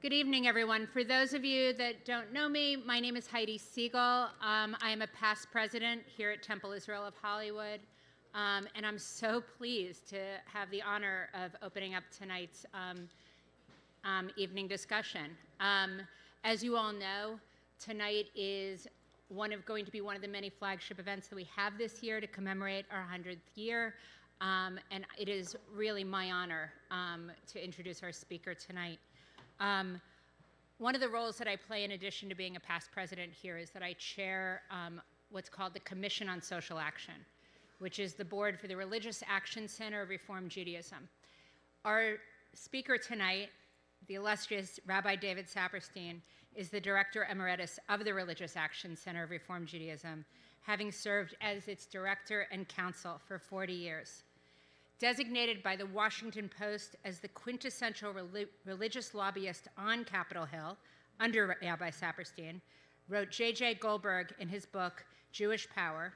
Good evening, everyone. For those of you that don't know me, my name is Heidi Siegel. I am a past president here at Temple Israel of Hollywood, and I'm so pleased to have the honor of opening up tonight's evening discussion. As you all know, tonight is going to be one of the many flagship events that we have this year to commemorate our 100th year, and it is really my honor to introduce our speaker tonight. One of the roles that I play in addition to being a past president here is that I chair what's called the Commission on Social Action, which is the board for the Religious Action Center of Reform Judaism. Our speaker tonight, the illustrious Rabbi David Saperstein, is the director emeritus of the Religious Action Center of Reform Judaism, having served as its director and counsel for 40 years. Designated by the Washington Post as the quintessential religious lobbyist on Capitol Hill under Rabbi Saperstein, wrote J.J. Goldberg in his book, Jewish Power,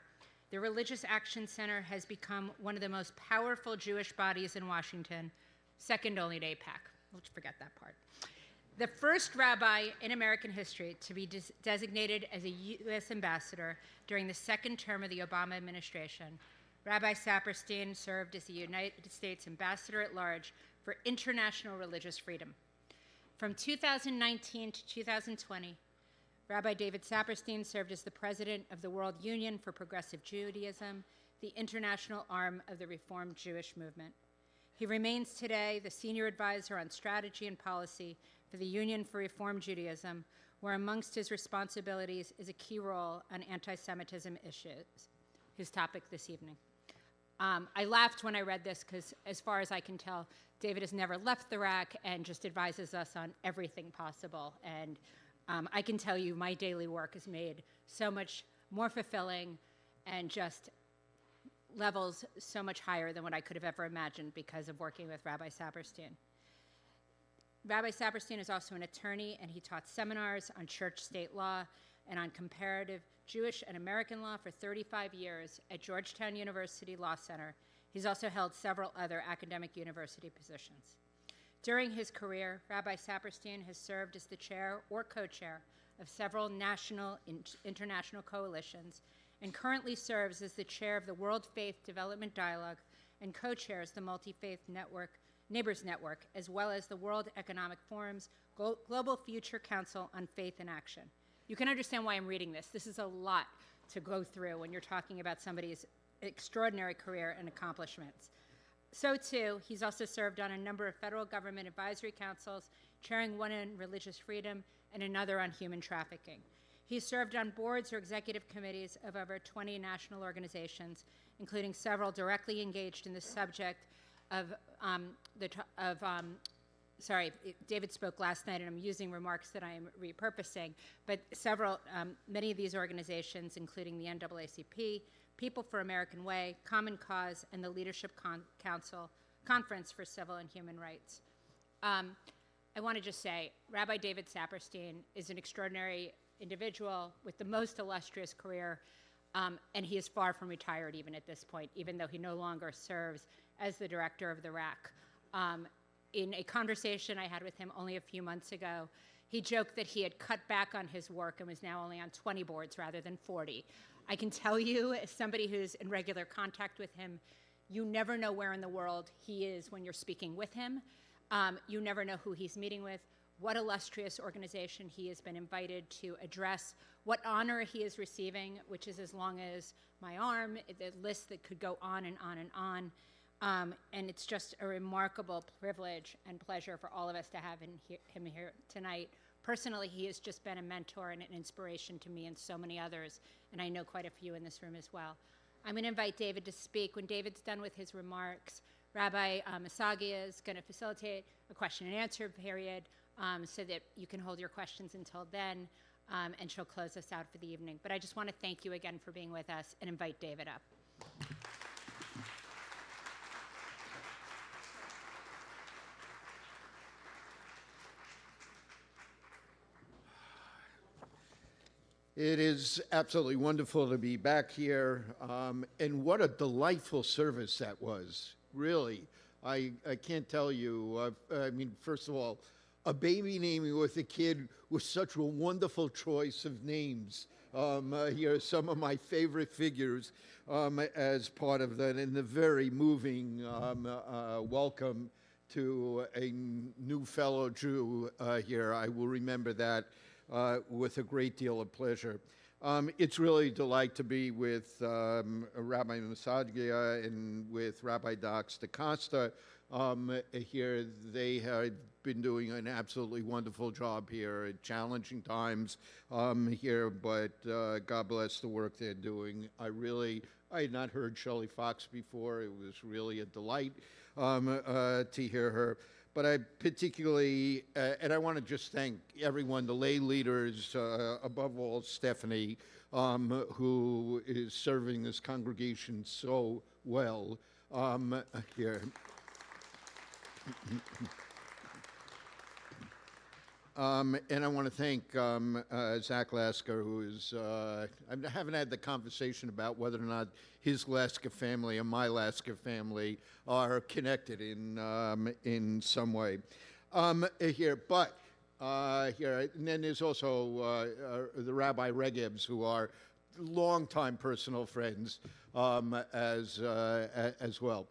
the Religious Action Center has become one of the most powerful Jewish bodies in Washington, second only to AIPAC. Let's forget that part. The first rabbi in American history to be designated as a U.S. ambassador during the second term of the Obama administration, Rabbi Saperstein served as the United States Ambassador at Large for International Religious Freedom. From 2019 to 2020, Rabbi David Saperstein served as the president of the World Union for Progressive Judaism, the international arm of the Reformed Jewish movement. He remains today the senior advisor on strategy and policy for the Union for Reformed Judaism, where amongst his responsibilities is a key role on anti-Semitism issues, his topic this evening. I laughed when I read this because, as far as I can tell, David has never left the rack and just advises us on everything possible. And I can tell you my daily work is made so much more fulfilling and just levels so much higher than what I could have ever imagined because of working with Rabbi Saperstein. Rabbi Saperstein is also an attorney, and he taught seminars on church-state law and on comparative Jewish and American law for 35 years at Georgetown University Law Center. He's also held several other academic university positions. During his career, Rabbi Saperstein has served as the chair or co-chair of several national and international coalitions and currently serves as the chair of the World Faith Development Dialogue and co-chairs the Multi-Faith Neighbors Network, as well as the World Economic Forum's Global Future Council on Faith and Action. You can understand why I'm reading this. This is a lot to go through when you're talking about somebody's extraordinary career and accomplishments. So too, he's also served on a number of federal government advisory councils, chairing one on religious freedom and another on human trafficking. He's served on boards or executive committees of over 20 national organizations, including several directly engaged in the subject of David spoke last night, and I'm using remarks that I am repurposing, but many of these organizations, including the NAACP, People for American Way, Common Cause, and the Leadership Conference for Civil and Human Rights. I want to just say, Rabbi David Saperstein is an extraordinary individual with the most illustrious career, and he is far from retired even at this point, even though he no longer serves as the director of the RAC. In a conversation I had with him only a few months ago, he joked that he had cut back on his work and was now only on 20 boards rather than 40. I can tell you, as somebody who's in regular contact with him, you never know where in the world he is when you're speaking with him. You never know who he's meeting with, what illustrious organization he has been invited to address, what honor he is receiving, which is as long as my arm, the list that could go on and on and on. And it's just a remarkable privilege and pleasure for all of us to have him here tonight. Personally, he has just been a mentor and an inspiration to me and so many others, and I know quite a few in this room as well. I'm going to invite David to speak. When David's done with his remarks, Rabbi Masagia is going to facilitate a question and answer period so that you can hold your questions until then, and she'll close us out for the evening. But I just want to thank you again for being with us and invite David up. It is absolutely wonderful to be back here, and what a delightful service that was, really. I can't tell you, I mean, first of all, a baby naming with a kid was such a wonderful choice of names. Here are some of my favorite figures as part of that, and the very moving welcome to a new fellow Jew here. I will remember that with a great deal of pleasure. It's really a delight to be with Rabbi Masadgia and with Rabbi Dax DaCosta here. They have been doing an absolutely wonderful job here at challenging times here, but God bless the work they're doing. I had not heard Shelley Fox before. It was really a delight to hear her. But I particularly, and I want to just thank everyone, the lay leaders, above all Stephanie, who is serving this congregation so well here. And I want to thank Zach Lasker, who is, I haven't had the conversation about whether or not his Lasker family and my Lasker family are connected in some way here. But here, and then there's also the Rabbi Regebs, who are longtime personal friends as well.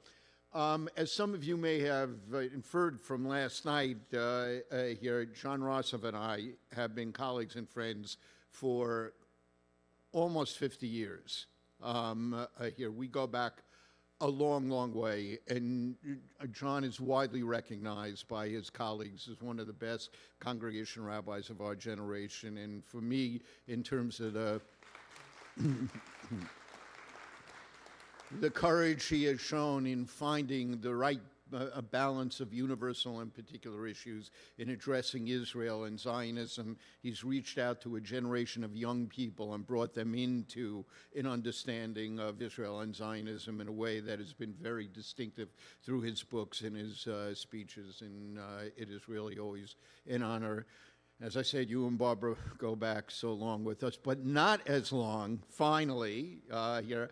As some of you may have inferred from last night here, John Rossov and I have been colleagues and friends for almost 50 years. Here, we go back a long, long way, and John is widely recognized by his colleagues as one of the best congregation rabbis of our generation. And for me, in terms of the courage he has shown in finding the right balance of universal and particular issues in addressing Israel and Zionism. He's reached out to a generation of young people and brought them into an understanding of Israel and Zionism in a way that has been very distinctive through his books and his speeches, and it is really always an honor. As I said, you and Barbara go back so long with us, but not as long, finally, here.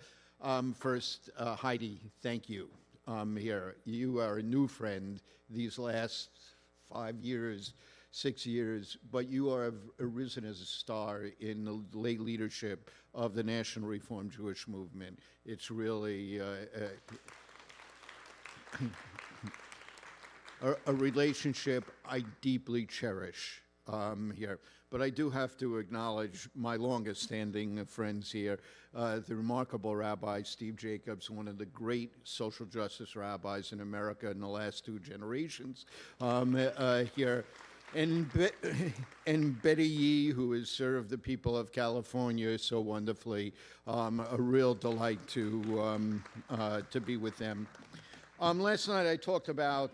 First, Heidi, thank you here. You are a new friend these last 5 years, 6 years, but you have arisen as a star in the lay leadership of the National Reform Jewish Movement. It's really a relationship I deeply cherish here. But I do have to acknowledge my longest-standing friends here, the remarkable Rabbi Steve Jacobs, one of the great social justice rabbis in America in the last 2 generations here, and Betty Yee, who has served the people of California so wonderfully. A real delight to be with them. Last night I talked about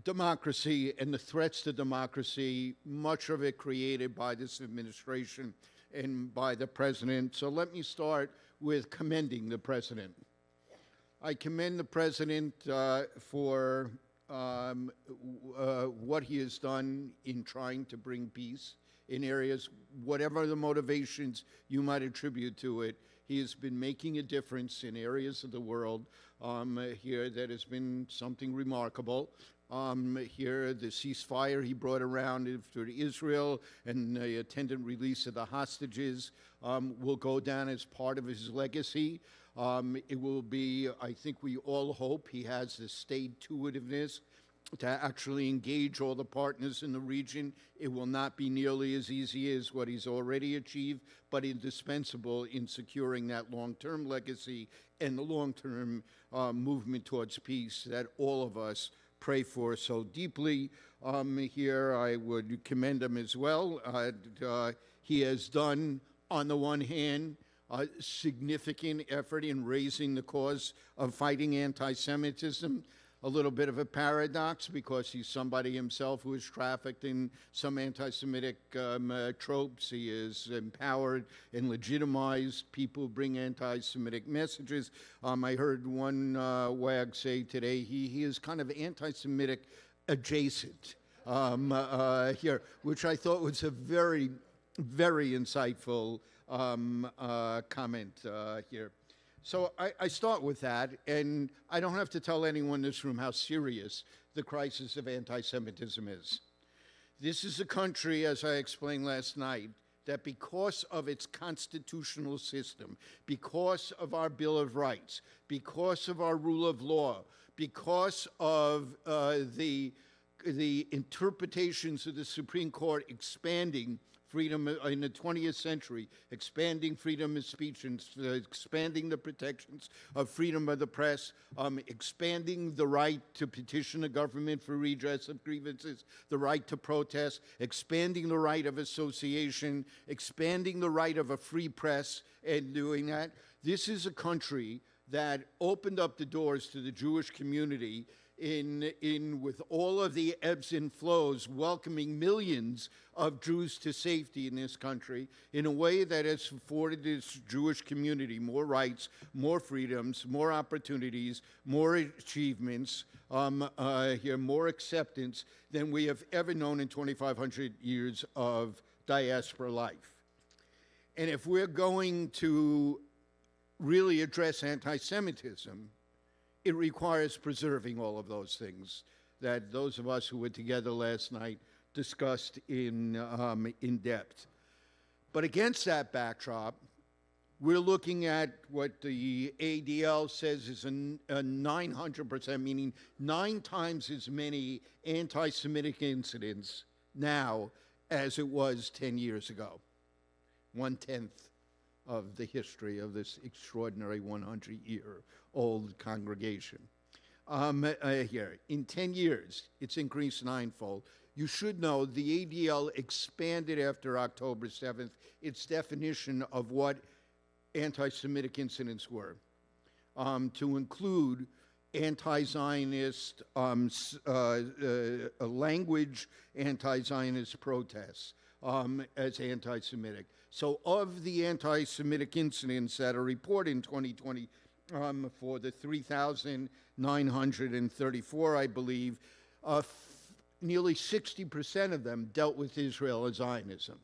democracy and the threats to democracy, much of it created by this administration and by the president. So let me start with commending the president. I commend the president for what he has done in trying to bring peace in areas, whatever the motivations you might attribute to it. He has been making a difference in areas of the world here that has been something remarkable. Here, the ceasefire he brought around to Israel and the attendant release of the hostages will go down as part of his legacy. It will be, I think we all hope, he has the stay-to-itiveness to actually engage all the partners in the region. It will not be nearly as easy as what he's already achieved, but indispensable in securing that long-term legacy and the long-term movement towards peace that all of us pray for so deeply. Here, I would commend him as well. He has done, on the one hand, a significant effort in raising the cause of fighting anti-Semitism. A little bit of a paradox, because he's somebody himself who is trafficked in some anti-Semitic tropes. He has empowered and legitimized people who bring anti-Semitic messages. I heard one wag say today he is kind of anti-Semitic adjacent here, which I thought was a very, very insightful comment here. So I start with that, and I don't have to tell anyone in this room how serious the crisis of anti-Semitism is. This is a country, as I explained last night, that because of its constitutional system, because of our Bill of Rights, because of our rule of law, because of the interpretations of the Supreme Court expanding freedom in the 20th century, expanding freedom of speech and expanding the protections of freedom of the press, expanding the right to petition the government for redress of grievances, the right to protest, expanding the right of association, expanding the right of a free press, and doing that. This is a country that opened up the doors to the Jewish community with all of the ebbs and flows, welcoming millions of Jews to safety in this country in a way that has afforded this Jewish community more rights, more freedoms, more opportunities, more achievements, more acceptance than we have ever known in 2,500 years of diaspora life. And if we're going to really address anti-Semitism, it requires preserving all of those things that those of us who were together last night discussed in depth. But against that backdrop, we're looking at what the ADL says is a 900%, meaning 9 times as many anti-Semitic incidents now as it was 10 years ago. 1/10 of the history of this extraordinary 100-year-old congregation. Here, in 10 years, it's increased 9-fold. You should know the ADL expanded after October 7th its definition of what anti-Semitic incidents were, to include anti-Zionist language, anti-Zionist protests as anti-Semitic. So of the anti-Semitic incidents that are reported in 2020, for the 3,934, I believe, nearly 60% of them dealt with Israel as Zionism.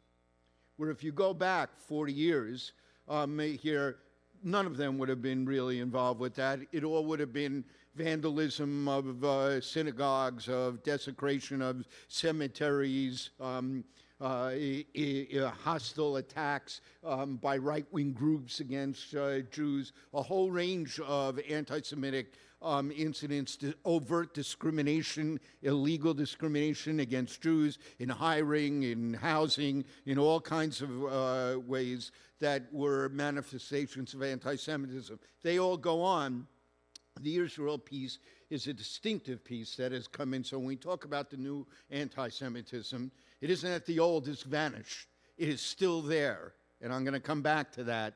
Where if you go back 40 years, here, none of them would have been really involved with that. It all would have been vandalism of synagogues, of desecration of cemeteries, hostile attacks by right-wing groups against Jews, a whole range of anti-Semitic incidents, overt discrimination, illegal discrimination against Jews in hiring, in housing, in all kinds of ways that were manifestations of anti-Semitism. They all go on. The Israel piece is a distinctive piece that has come in. So when we talk about the new anti-Semitism, it isn't that the old has vanished. It is still there. And I'm going to come back to that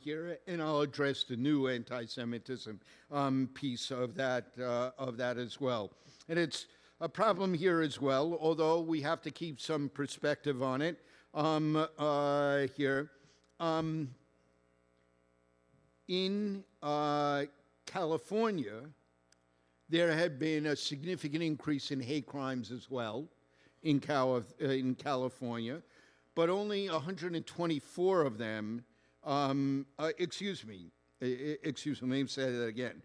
here, and I'll address the new anti-Semitism piece of that as well. And it's a problem here as well, although we have to keep some perspective on it here. In California, there had been a significant increase in hate crimes as well in California, but only 124 of them, excuse me, let me say that again.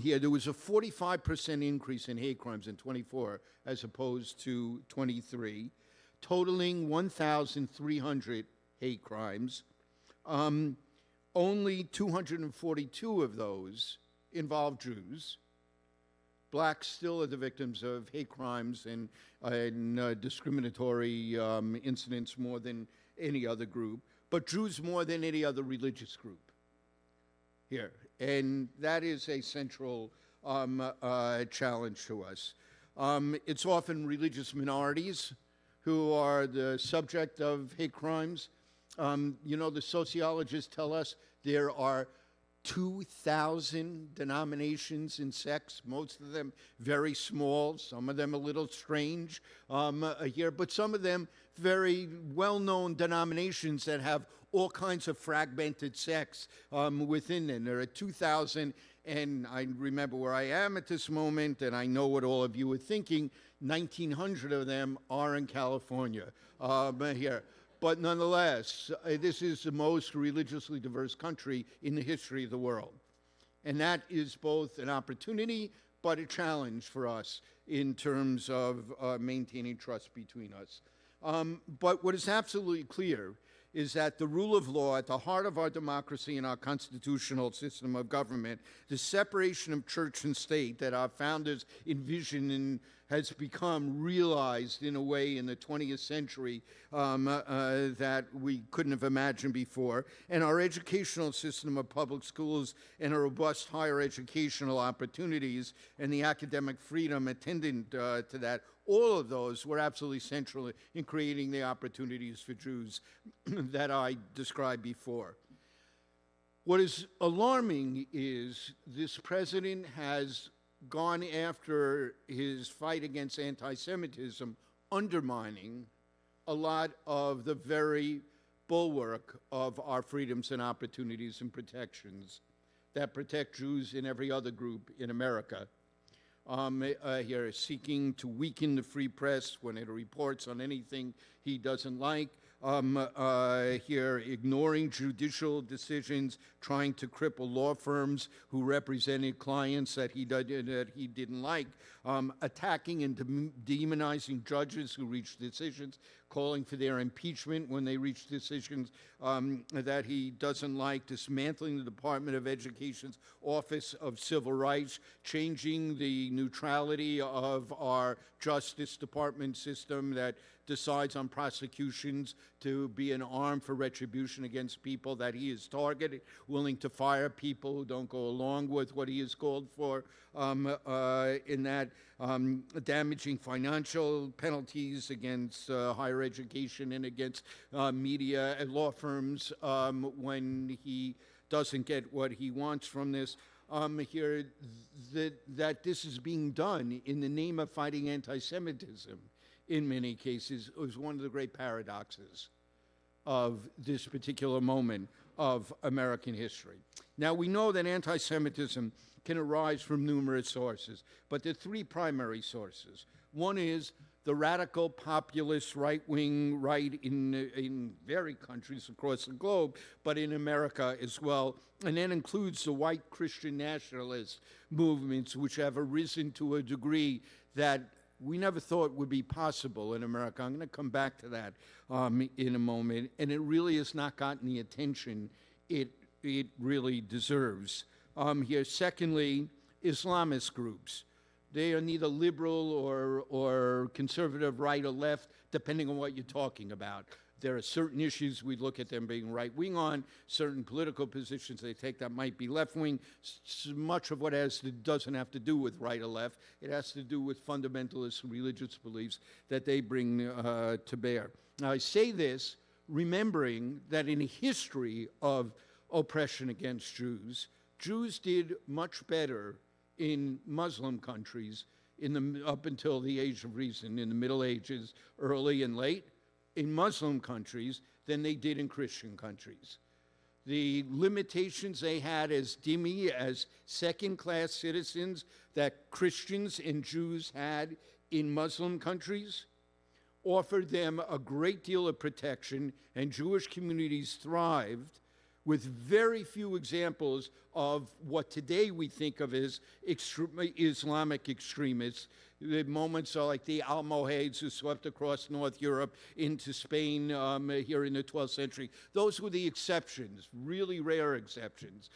Here, there was a 45% increase in hate crimes in 24 as opposed to 23, totaling 1,300 hate crimes. Only 242 of those involved Jews. Blacks still are the victims of hate crimes and discriminatory incidents more than any other group, but Jews more than any other religious group here. And that is a central challenge to us. It's often religious minorities who are the subject of hate crimes. The sociologists tell us there are 2,000 denominations in sects, most of them very small, some of them a little strange here, but some of them very well-known denominations that have all kinds of fragmented sects within them. There are 2,000, and I remember where I am at this moment, and I know what all of you are thinking. 1,900 of them are in California here. But nonetheless, this is the most religiously diverse country in the history of the world. And that is both an opportunity but a challenge for us in terms of maintaining trust between us. But what is absolutely clear is that the rule of law at the heart of our democracy and our constitutional system of government, the separation of church and state that our founders envisioned and has become realized in a way in the 20th century that we couldn't have imagined before, and our educational system of public schools and our robust higher educational opportunities and the academic freedom attendant to that, all of those were absolutely central in creating the opportunities for Jews that I described before. What is alarming is this president has gone after his fight against anti-Semitism, undermining a lot of the very bulwark of our freedoms and opportunities and protections that protect Jews and every other group in America. Here, seeking to weaken the free press when it reports on anything he doesn't like. Here, ignoring judicial decisions, trying to cripple law firms who represented clients that he didn't like, attacking and demonizing judges who reached decisions, calling for their impeachment when they reach decisions that he doesn't like, dismantling the Department of Education's Office of Civil Rights, changing the neutrality of our Justice Department system that decides on prosecutions to be an arm for retribution against people that he has targeted, willing to fire people who don't go along with what he has called for in that, damaging financial penalties against higher education and against media and law firms when he doesn't get what he wants from this. Here, that this is being done in the name of fighting anti-Semitism in many cases was one of the great paradoxes of this particular moment of American history. Now, we know that anti-Semitism can arise from numerous sources, but there are three primary sources. One is the radical populist right-wing right in various countries across the globe, but in America as well. And that includes the white Christian nationalist movements, which have arisen to a degree that we never thought would be possible in America. I'm going to come back to that in a moment. And it really has not gotten the attention it really deserves. Here, secondly, Islamist groups. They are neither liberal or conservative, right or left, depending on what you're talking about. There are certain issues we look at them being right-wing on, certain political positions they take that might be left-wing. Much of what doesn't have to do with right or left. It has to do with fundamentalist religious beliefs that they bring to bear. Now, I say this remembering that in a history of oppression against Jews, Jews did much better in Muslim countries up until the Age of Reason, in the Middle Ages, early and late, in Muslim countries than they did in Christian countries. The limitations they had as dhimmi, as second-class citizens that Christians and Jews had in Muslim countries, offered them a great deal of protection, and Jewish communities thrived with very few examples of what today we think of as Islamic extremists. The moments are like the Almohades who swept across North Europe into Spain here in the 12th century. Those were the exceptions, really rare exceptions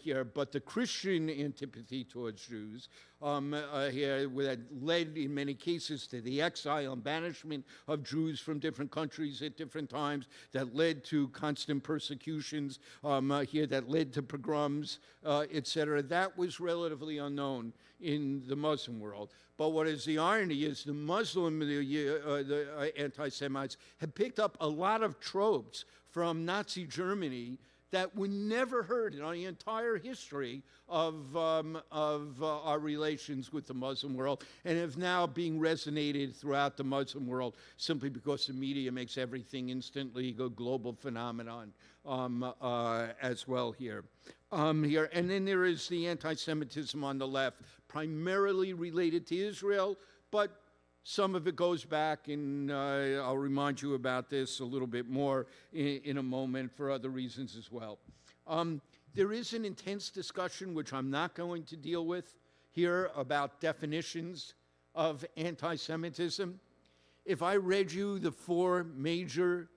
here. But the Christian antipathy towards Jews here that led in many cases to the exile and banishment of Jews from different countries at different times, that led to constant persecutions here, that led to pogroms, etc. That was relatively unknown in the Muslim world. But what is the irony is the Muslim, the anti-Semites, have picked up a lot of tropes from Nazi Germany that were never heard in our entire history of our relations with the Muslim world, and have now being resonated throughout the Muslim world simply because the media makes everything instantly a global phenomenon as well here. And then there is the anti-Semitism on the left, primarily related to Israel, but Some of it goes back, and I'll remind you about this a little bit more in a moment for other reasons as well. There is an intense discussion, which I'm not going to deal with here, about definitions of anti-Semitism. If I read you the four major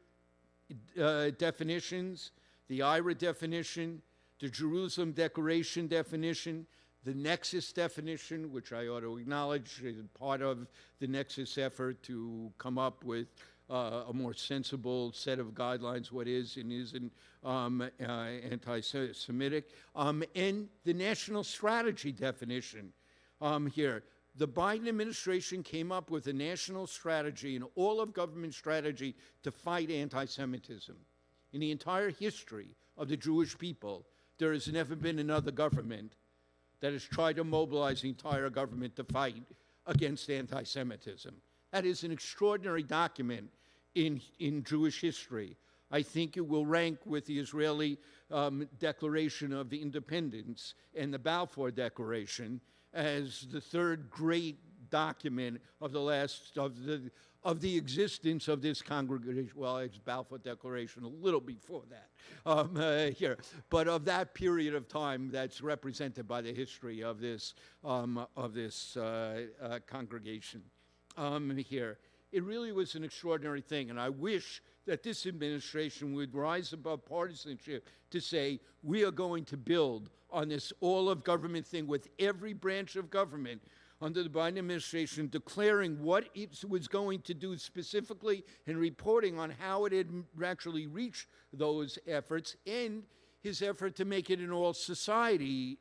definitions, the IRA definition, the Jerusalem Declaration definition, the Nexus definition, which I ought to acknowledge is part of the Nexus effort to come up with a more sensible set of guidelines, what is and isn't anti-Semitic, and the national strategy definition here. The Biden administration came up with a national strategy, an all-of-government strategy to fight anti-Semitism. In the entire history of the Jewish people, there has never been another government that has tried to mobilize the entire government to fight against anti-Semitism. That is an extraordinary document in Jewish history. I think it will rank with the Israeli Declaration of Independence and the Balfour Declaration as the third great document of the existence of this congregation. Well, it's Balfour Declaration a little before that here, but of that period of time that's represented by the history of this congregation here. It really was an extraordinary thing, and I wish that this administration would rise above partisanship to say, we are going to build on this all-of-government thing with every branch of government under the Biden administration declaring what it was going to do specifically and reporting on how it had actually reached those efforts, and his effort to make it an all-society,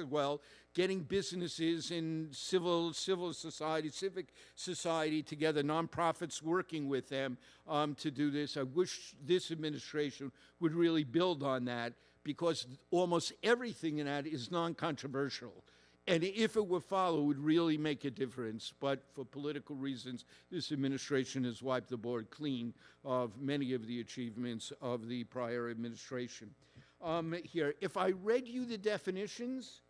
well, getting businesses and civil society, civic society together, nonprofits working with them to do this. I wish this administration would really build on that, because almost everything in that is non-controversial. And if it were followed, it would really make a difference. But for political reasons, this administration has wiped the board clean of many of the achievements of the prior administration. Here, if I read you the definitions,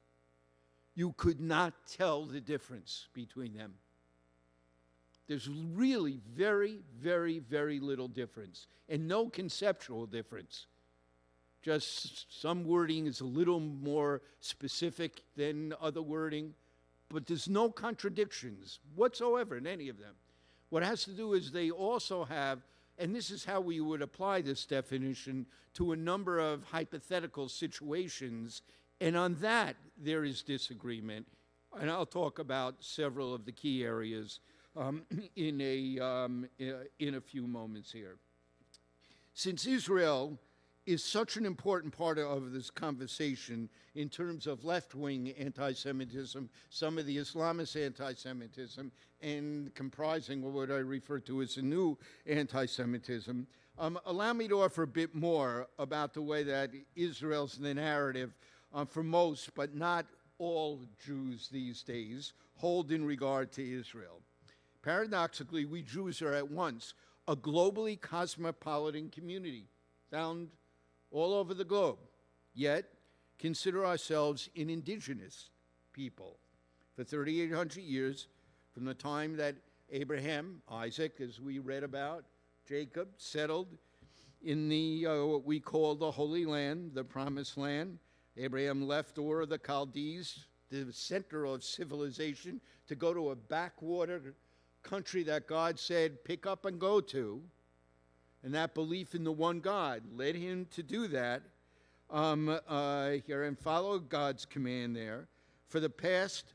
you could not tell the difference between them. There's really very, very, very little difference, and no conceptual difference. Just some wording is a little more specific than other wording, but there's no contradictions whatsoever in any of them. What has to do is they also have, and this is how we would apply this definition to a number of hypothetical situations, and on that there is disagreement. And I'll talk about several of the key areas in a few moments here. Since Israel is such an important part of this conversation in terms of left-wing anti-Semitism, some of the Islamist anti-Semitism, and comprising what I refer to as a new anti-Semitism, allow me to offer a bit more about the way that Israel's the narrative for most, but not all Jews these days, hold in regard to Israel. Paradoxically, we Jews are at once a globally cosmopolitan community found all over the globe, yet consider ourselves an indigenous people. For 3,800 years, from the time that Abraham, Isaac, as we read about, Jacob, settled in the what we call the Holy Land, the Promised Land. Abraham left Ur of the Chaldees, the center of civilization, to go to a backwater country that God said, pick up and go to. And that belief in the one God led him to do that here and follow God's command there. For the past,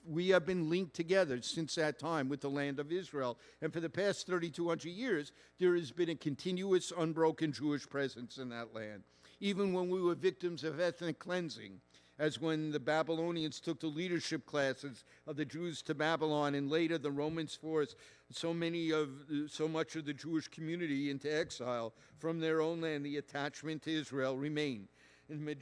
we have been linked together since that time with the land of Israel. And for the past 3,200 years, there has been a continuous, unbroken Jewish presence in that land. Even when we were victims of ethnic cleansing, as when the Babylonians took the leadership classes of the Jews to Babylon, and later the Romans forced so much of the Jewish community into exile from their own land, the attachment to Israel remained. And the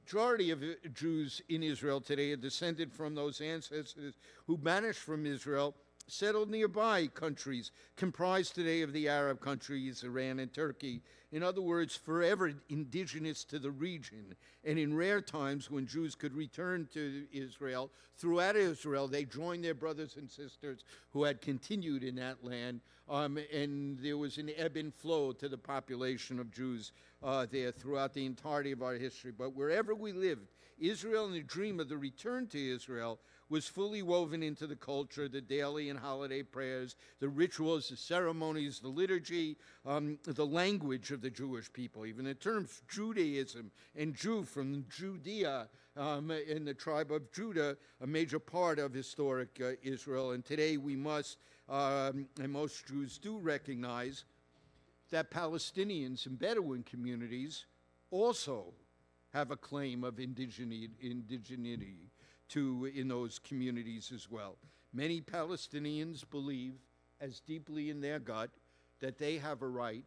majority of Jews in Israel today are descended from those ancestors who banished from Israel settled nearby countries comprised today of the Arab countries, Iran and Turkey. In other words, forever indigenous to the region. And in rare times when Jews could return to Israel, throughout Israel, they joined their brothers and sisters who had continued in that land. And there was an ebb and flow to the population of Jews there throughout the entirety of our history. But wherever we lived, Israel and the dream of the return to Israel was fully woven into the culture, the daily and holiday prayers, the rituals, the ceremonies, the liturgy, the language of the Jewish people. Even the terms Judaism and Jew from Judea in the tribe of Judah, a major part of historic Israel. And today we must, and most Jews do recognize, that Palestinians and Bedouin communities also have a claim of indigeneity in those communities as well. Many Palestinians believe, as deeply in their gut, that they have a right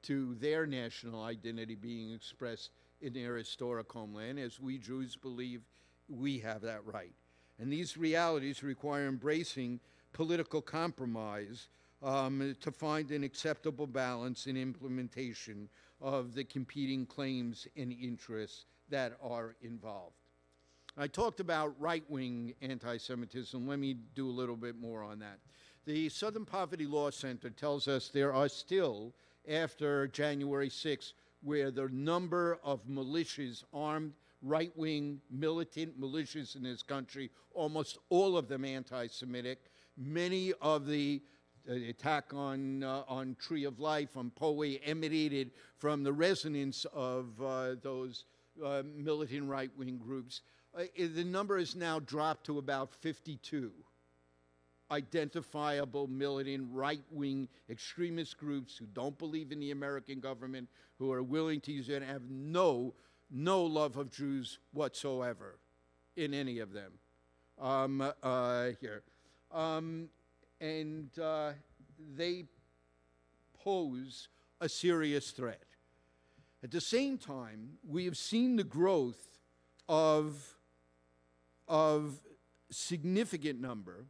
to their national identity being expressed in their historic homeland, as we Jews believe we have that right. And these realities require embracing political compromise to find an acceptable balance in implementation of the competing claims and interests that are involved. I talked about right-wing anti-Semitism. Let me do a little bit more on that. The Southern Poverty Law Center tells us there are still, after January 6th, where the number of militias, armed right-wing militant militias in this country, almost all of them anti-Semitic, many of the attack on Tree of Life, on Poway, emanated from the resonance of those militant right-wing groups. The number has now dropped to about 52 identifiable militant right-wing extremist groups who don't believe in the American government, who are willing to use it and have no love of Jews whatsoever in any of them here. And they pose a serious threat. At the same time, we have seen the growth of significant number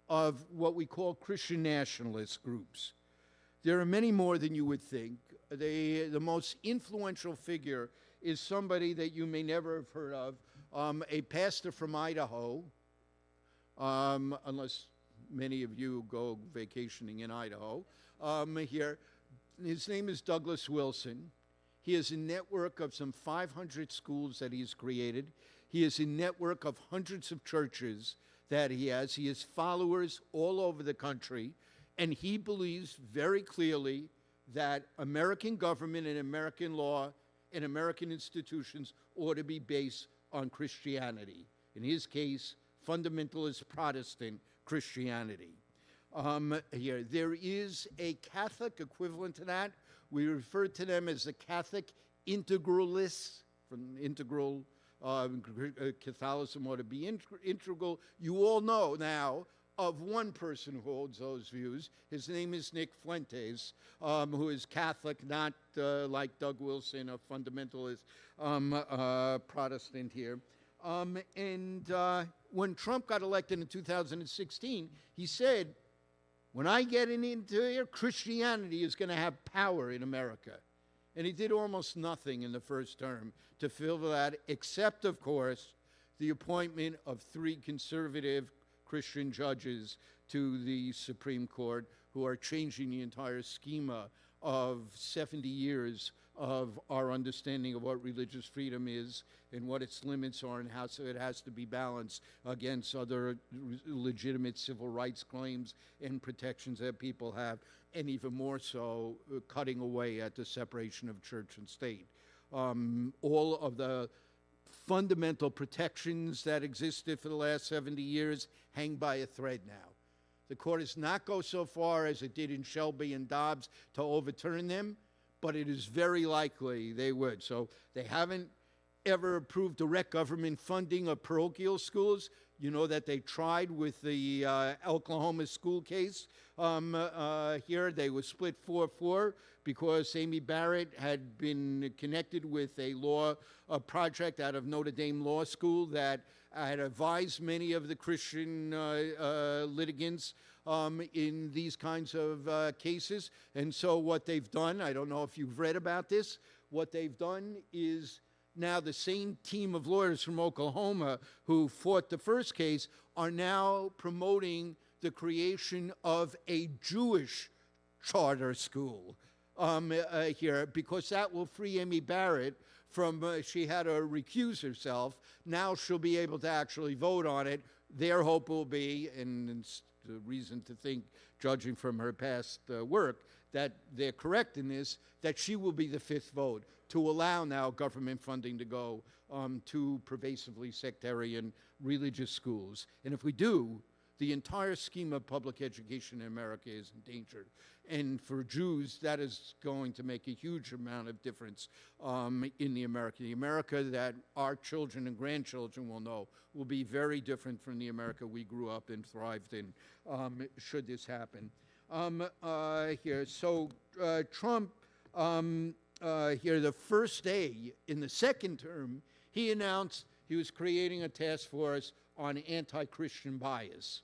of what we call Christian nationalist groups. There are many more than you would think. The most influential figure is somebody that you may never have heard of, a pastor from Idaho, unless many of you go vacationing in Idaho here. His name is Douglas Wilson. He has a network of some 500 schools that he's created. He has a network of hundreds of churches that he has. He has followers all over the country, and he believes very clearly that American government and American law and American institutions ought to be based on Christianity. In his case, fundamentalist Protestant Christianity. Here, there is a Catholic equivalent to that. We refer to them as the Catholic integralists, from integral Catholicism ought to be integral. You all know now of one person who holds those views. His name is Nick Fuentes, who is Catholic, not like Doug Wilson, a fundamentalist Protestant here. When Trump got elected in 2016, he said, when I get into here, Christianity is going to have power in America. And he did almost nothing in the first term to fill that, except, of course, the appointment of 3 conservative Christian judges to the Supreme Court who are changing the entire schema of 70 years of our understanding of what religious freedom is and what its limits are and how it has to be balanced against other legitimate civil rights claims and protections that people have, and even more so, cutting away at the separation of church and state. All of the fundamental protections that existed for the last 70 years hang by a thread now. The court does not go so far as it did in Shelby and Dobbs to overturn them, but it is very likely they would. So they haven't ever approved direct government funding of parochial schools. You know that they tried with the Oklahoma school case here. They were split 4-4 because Amy Barrett had been connected with a project out of Notre Dame Law School that had advised many of the Christian litigants in these kinds of cases. And so what they've done, I don't know if you've read about this, what they've done is now the same team of lawyers from Oklahoma who fought the first case are now promoting the creation of a Jewish charter school here, because that will free Amy Barrett from, she had to recuse herself. Now she'll be able to actually vote on it. Their hope will be, and it's the reason to think, judging from her past work, that they're correct in this, that she will be the fifth vote to allow now government funding to go to pervasively sectarian religious schools. And if we do, the entire scheme of public education in America is endangered. And for Jews, that is going to make a huge amount of difference in the America that our children and grandchildren will know will be very different from the America we grew up and thrived in, should this happen. Here, so Trump, here, the first day in the second term, he announced he was creating a task force on anti-Christian bias,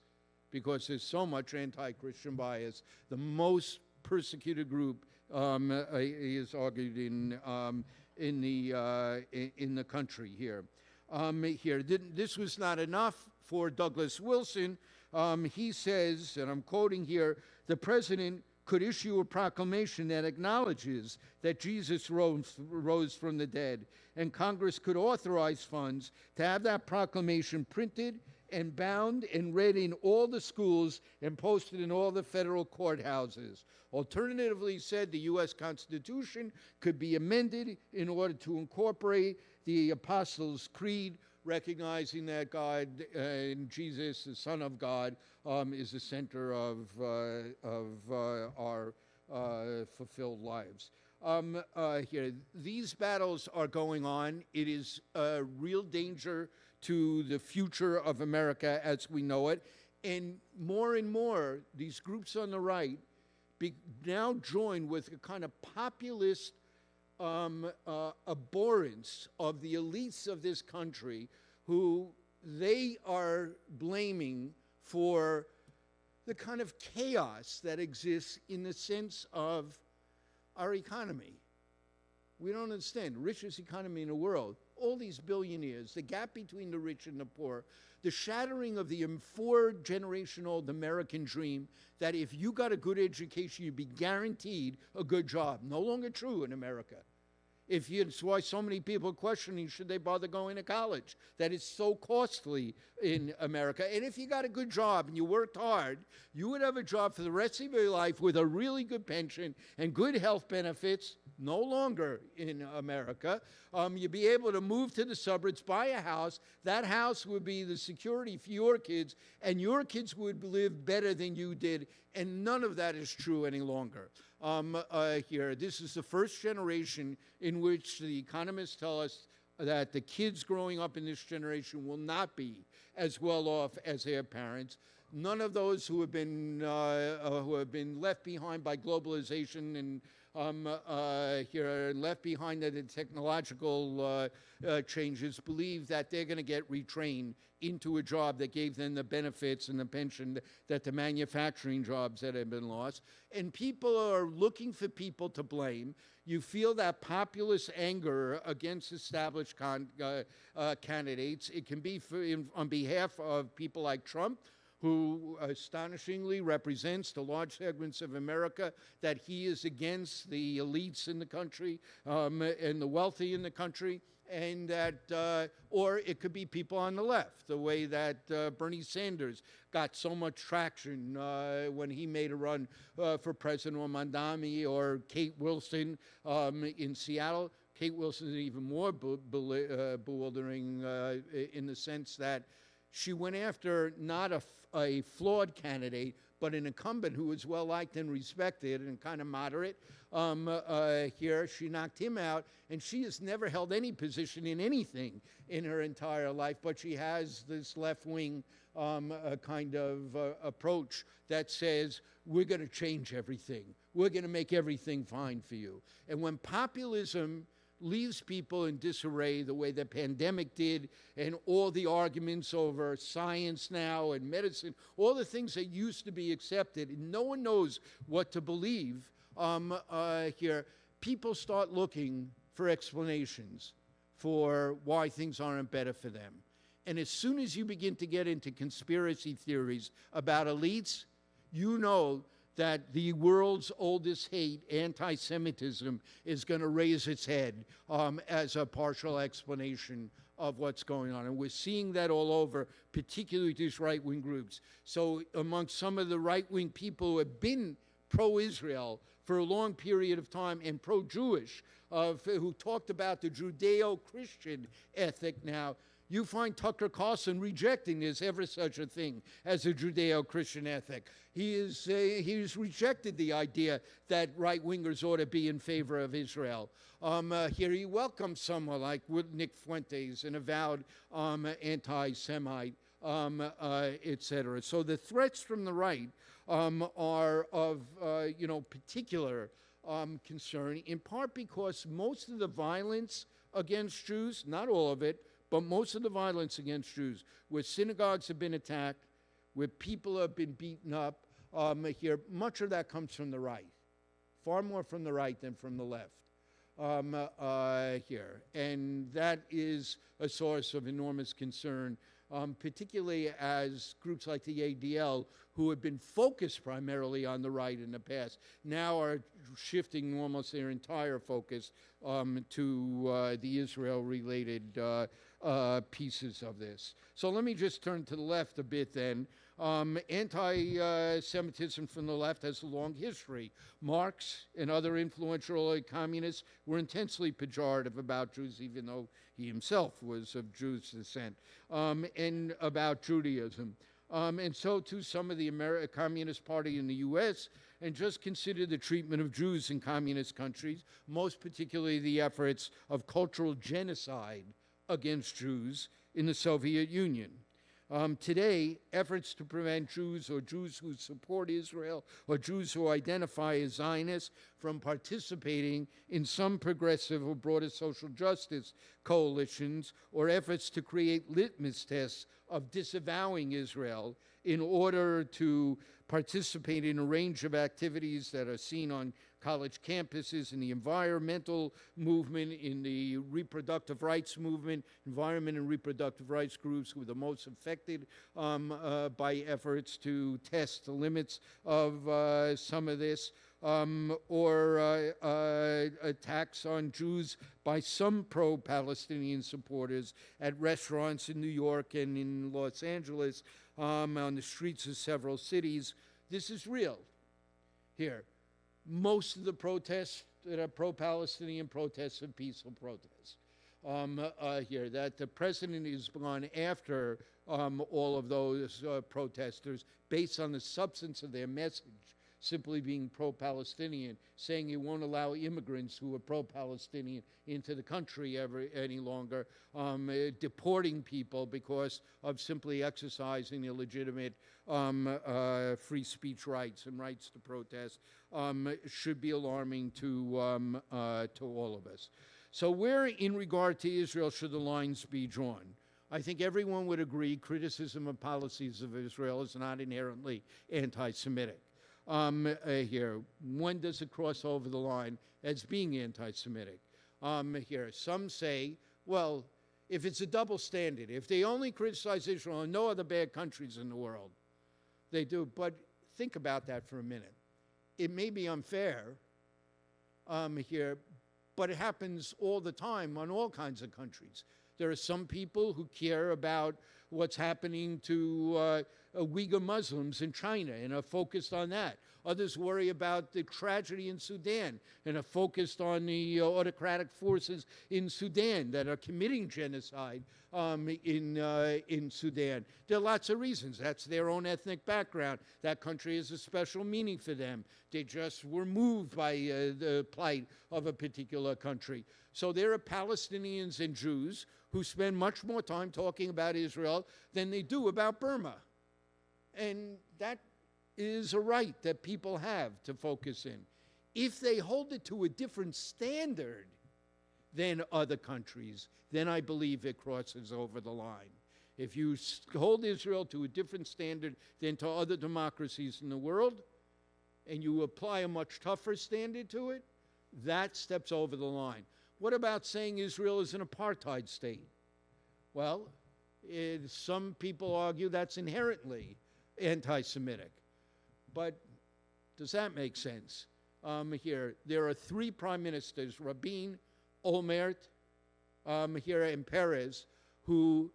because there's so much anti-Christian bias. The most persecuted group is argued in the country here. This was not enough for Douglas Wilson. He says, and I'm quoting here, the president could issue a proclamation that acknowledges that Jesus rose from the dead, and Congress could authorize funds to have that proclamation printed and bound and read in all the schools and posted in all the federal courthouses. Alternatively, said the U.S. Constitution could be amended in order to incorporate the Apostles' Creed, recognizing that God and Jesus, the Son of God, is the center of our fulfilled lives. Here, these battles are going on. It is a real danger to the future of America as we know it. And more, these groups on the right now join with a kind of populist abhorrence of the elites of this country, who they are blaming for the kind of chaos that exists in the sense of our economy. We don't understand. The richest economy in the world, all these billionaires, the gap between the rich and the poor, the shattering of the four-generation-old American dream that if you got a good education, you'd be guaranteed a good job. No longer true in America. It's why so many people are questioning, should they bother going to college? That it's so costly in America. And if you got a good job and you worked hard, you would have a job for the rest of your life with a really good pension and good health benefits. No longer in America. You'd be able to move to the suburbs, buy a house. That house would be the security for your kids, and your kids would live better than you did. And none of that is true any longer. Here, this is the first generation in which the economists tell us that the kids growing up in this generation will not be as well off as their parents. None of those who have been left behind by globalization and here left behind in the technological changes believe that they're going to get retrained into a job that gave them the benefits and the pension that the manufacturing jobs that have been lost. And people are looking for people to blame. You feel that populist anger against established candidates. It can be on behalf of people like Trump, who astonishingly represents the large segments of America, that he is against the elites in the country and the wealthy in the country, and that, or it could be people on the left, the way that Bernie Sanders got so much traction when he made a run for president, or Mandami, or Kate Wilson in Seattle. Kate Wilson is even more bewildering in the sense that she went after not a flawed candidate, but an incumbent who was well-liked and respected and kind of moderate. Here, she knocked him out, and she has never held any position in anything in her entire life, but she has this left-wing kind of approach that says, we're going to change everything. We're going to make everything fine for you. And when populism leaves people in disarray the way the pandemic did, and all the arguments over science now and medicine, all the things that used to be accepted, and no one knows what to believe here. People start looking for explanations for why things aren't better for them. And as soon as you begin to get into conspiracy theories about elites, you know that the world's oldest hate, anti-Semitism, is going to raise its head as a partial explanation of what's going on. And we're seeing that all over, particularly these right-wing groups. So among some of the right-wing people who have been pro-Israel for a long period of time and pro-Jewish, who talked about the Judeo-Christian ethic now, you find Tucker Carlson rejecting there's ever such a thing as a Judeo-Christian ethic. He's rejected the idea that right-wingers ought to be in favor of Israel. Here he welcomes someone like Nick Fuentes, an avowed anti-Semite, etc. So the threats from the right are of particular concern, in part because most of the violence against Jews, not all of it, but most of the violence against Jews, where synagogues have been attacked, where people have been beaten up, here, much of that comes from the right, far more from the right than from the left here. And that is a source of enormous concern, particularly as groups like the ADL, who have been focused primarily on the right in the past, now are shifting almost their entire focus to the Israel-related pieces of this. So let me just turn to the left a bit then. Anti-Semitism from the left has a long history. Marx and other influential communists were intensely pejorative about Jews, even though he himself was of Jewish descent, and about Judaism. And so too some of the Communist Party in the U.S., and just consider the treatment of Jews in communist countries, most particularly the efforts of cultural genocide against Jews in the Soviet Union. Today, efforts to prevent Jews or Jews who support Israel or Jews who identify as Zionists from participating in some progressive or broader social justice coalitions, or efforts to create litmus tests of disavowing Israel in order to participate in a range of activities that are seen on college campuses, in the environmental movement, in the reproductive rights movement. Environment and reproductive rights groups were the most affected by efforts to test the limits of some of this, or attacks on Jews by some pro-Palestinian supporters at restaurants in New York and in Los Angeles, on the streets of several cities. This is real here. Most of the protests that are pro-Palestinian protests are peaceful protests here. That the president has gone after all of those protesters based on the substance of their message, simply being pro-Palestinian, saying he won't allow immigrants who are pro-Palestinian into the country any longer, deporting people because of simply exercising their legitimate free speech rights and rights to protest, should be alarming to all of us. So where, in regard to Israel, should the lines be drawn? I think everyone would agree criticism of policies of Israel is not inherently anti-Semitic. Here, when does it cross over the line as being anti-Semitic? Here, some say, well, if it's a double standard, if they only criticize Israel and no other bad countries in the world, they do. But think about that for a minute. It may be unfair here, but it happens all the time on all kinds of countries. There are some people who care about what's happening to Uyghur Muslims in China and are focused on that. Others worry about the tragedy in Sudan and are focused on the autocratic forces in Sudan that are committing genocide in Sudan. There are lots of reasons. That's their own ethnic background. That country has a special meaning for them. They just were moved by the plight of a particular country. So there are Palestinians and Jews who spend much more time talking about Israel than they do about Burma. And that is a right that people have to focus in. If they hold it to a different standard, than other countries, then I believe it crosses over the line. If you hold Israel to a different standard than to other democracies in the world, and you apply a much tougher standard to it, that steps over the line. What about saying Israel is an apartheid state? Well, some people argue that's inherently anti-Semitic. But does that make sense? Here, there are three prime ministers, Rabin, Olmert, and Perez, who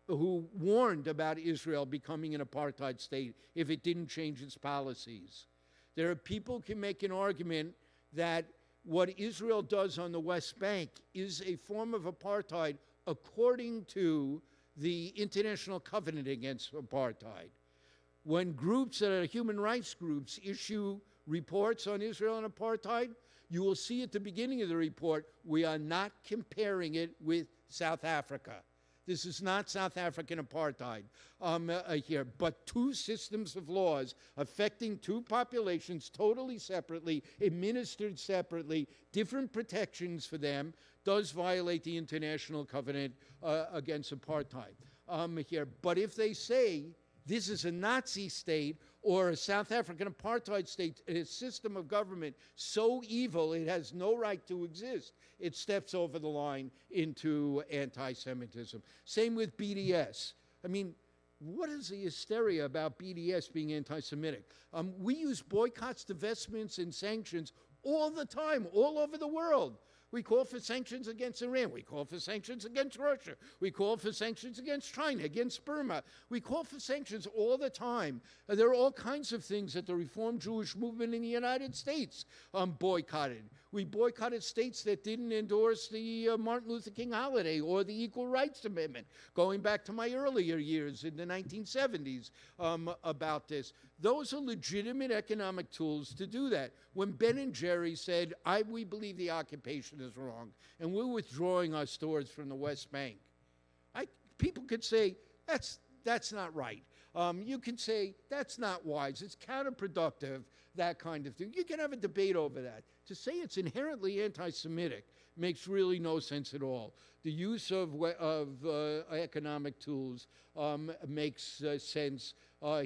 warned about Israel becoming an apartheid state if it didn't change its policies. There are people who can make an argument that what Israel does on the West Bank is a form of apartheid according to the International Covenant Against Apartheid. When groups that are human rights groups issue reports on Israel and apartheid, you will see at the beginning of the report, we are not comparing it with South Africa. This is not South African apartheid here, but two systems of laws affecting two populations totally separately, administered separately, different protections for them, does violate the International Covenant against Apartheid here. But if they say this is a Nazi state or a South African apartheid state, a system of government so evil it has no right to exist, it steps over the line into anti-Semitism. Same with BDS. I mean, what is the hysteria about BDS being anti-Semitic? We use boycotts, divestments, and sanctions all the time, all over the world. We call for sanctions against Iran. We call for sanctions against Russia. We call for sanctions against China, against Burma. We call for sanctions all the time. There are all kinds of things that the Reform Jewish movement in the United States boycotted. We boycotted states that didn't endorse the Martin Luther King holiday or the Equal Rights Amendment, going back to my earlier years in the 1970s about this. Those are legitimate economic tools to do that. When Ben and Jerry said, we believe the occupation is wrong, and we're withdrawing our stores from the West Bank, people could say, that's not right. You can say, that's not wise. It's counterproductive, that kind of thing. You can have a debate over that. To say it's inherently anti-Semitic makes really no sense at all. The use of economic tools makes sense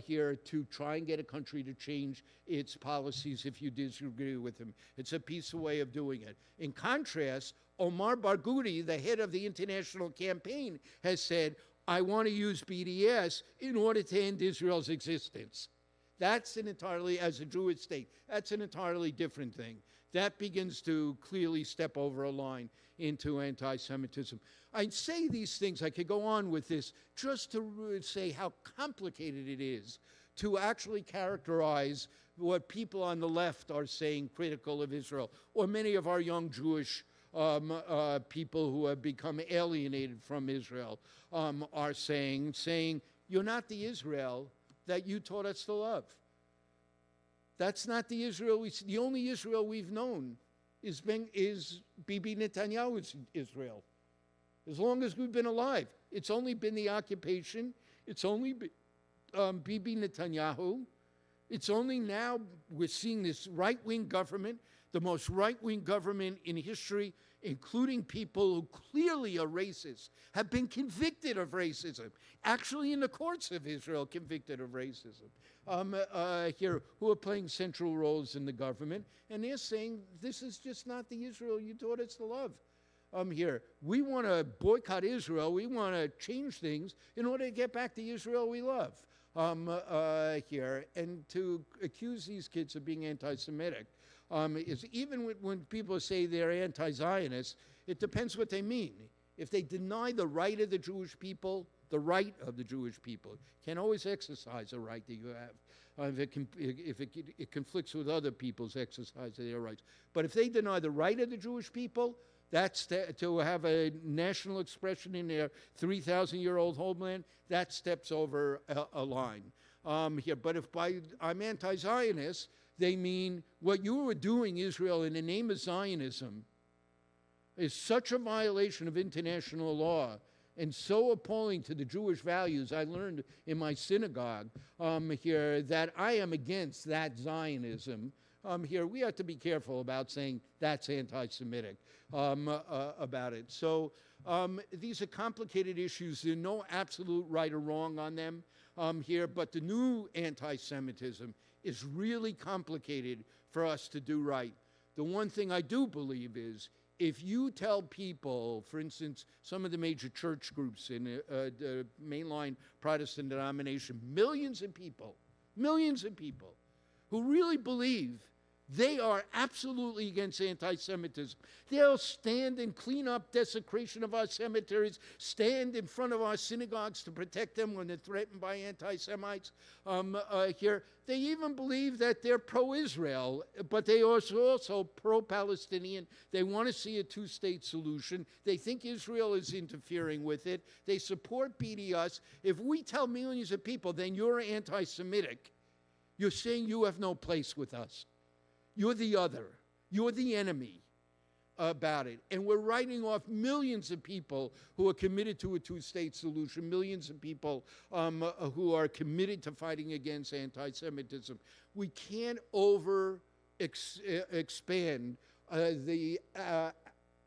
here to try and get a country to change its policies if you disagree with them. It's a peaceful way of doing it. In contrast, Omar Barghouti, the head of the international campaign, has said, I want to use BDS in order to end Israel's existence. That's an entirely, as a Jewish state, that's an entirely different thing. That begins to clearly step over a line into anti-Semitism. I say these things, I could go on with this, just to say how complicated it is to actually characterize what people on the left are saying critical of Israel, or many of our young Jewish people who have become alienated from Israel are saying, you're not the Israel that you taught us to love. That's not the Israel the only Israel we've known is Bibi Netanyahu's Israel. As long as we've been alive, it's only been the occupation. It's only been Bibi Netanyahu. It's only now we're seeing this right-wing government, the most right-wing government in history, including people who clearly are racist, have been convicted of racism, actually in the courts of Israel convicted of racism, here, who are playing central roles in the government, and they're saying, this is just not the Israel you taught us to love. Here, we want to boycott Israel, we want to change things in order to get back the Israel we love. Here, and to accuse these kids of being anti-Semitic is even when people say they're anti-Zionist, it depends what they mean. If they deny the right of the Jewish people, can always exercise a right that you have. If it conflicts with other people's exercise of their rights. But if they deny the right of the Jewish people, that's to have a national expression in their 3,000-year-old homeland, that steps over a line. Here. But if I'm anti-Zionist, they mean what you were doing, Israel, in the name of Zionism is such a violation of international law and so appalling to the Jewish values I learned in my synagogue here that I am against that Zionism here, we have to be careful about saying that's anti-Semitic about it. So these are complicated issues. There are no absolute right or wrong on them here, but the new anti-Semitism is really complicated for us to do right. The one thing I do believe is if you tell people, for instance, some of the major church groups in the mainline Protestant denomination, millions of people who really believe they are absolutely against anti-Semitism. They'll stand and clean up desecration of our cemeteries, stand in front of our synagogues to protect them when they're threatened by anti-Semites here. They even believe that they're pro-Israel, but they are also pro-Palestinian. They want to see a two-state solution. They think Israel is interfering with it. They support BDS. If we tell millions of people, then you're anti-Semitic, you're saying you have no place with us. You're the other. You're the enemy about it. And we're writing off millions of people who are committed to a two-state solution, millions of people who are committed to fighting against anti-Semitism. We can't expand the